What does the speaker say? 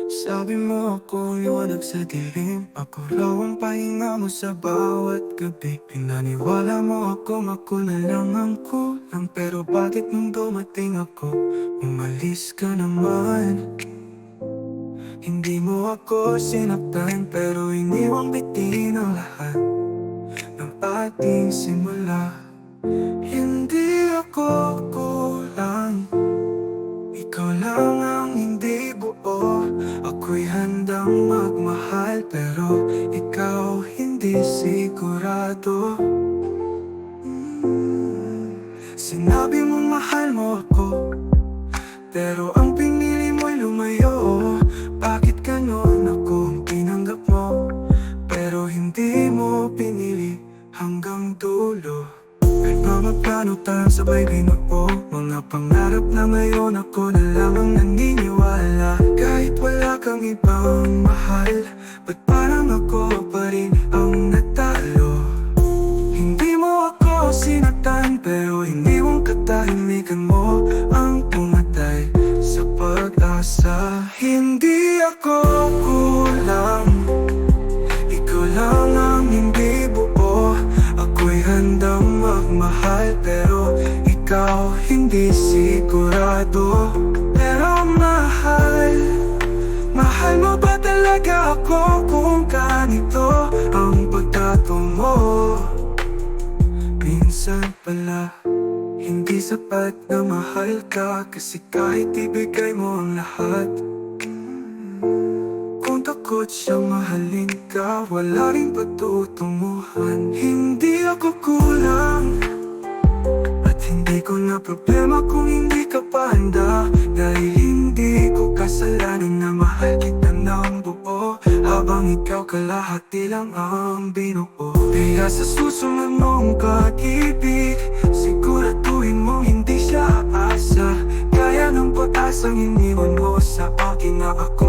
Sabi mo ako liwanag sa dilim, ako raw ang pahinga mo sa bawat gabi. Pinaniwala mo ako na lang ang kulang, pero bakit nung dumating ako, umalis ka naman? Hindi mo ako sinaktan, pero iniwang bitin ang lahat ng ating simula. Hindi ako kulang, ikaw lang ang hindi buo. Ako'y handang magmahal, pero ikaw hindi sigurado. Sinabi mo mahal mo ako, pero ang pinili mo'y lumayo. Bakit ganon ako ang tinanggap mo, pero hindi mo pinili hanggang dulo? Kahit mga plano tayong sabay binuo, mga pangarap na ngayon ako na lang ang naniniwala. Kahit wala kang ibang mahal, ba't parang ako pa rin ang natalo? Hindi mo ako sinaktan, pero iniwang katahimikan mo ang pumatay sa pag-asa. Hindi ako kulang, ikaw lang ang hindi buo. Ako'y handang magmahal, pero ikaw hindi sigurado. Pero mahal mo ba talaga ako kung ganito ang pagtato mo? Minsan pala hindi sapat na mahal ka, kasi kahit ibigay mo ang lahat, kung takot siyang mahalin ka, wala rin patutunguhan. Hindi ako kulang, at hindi ko na problema kung hindi ka pa handa. Dahil hindi ko kasalanan na mahal kita ng buo, habang ikaw kalahati lang ang binuo. Kaya sa susunod mong pag-ibig, siguraduhin mong hindi siya aasa. Kaya ng pag-asang iniwan mo sa akin na ako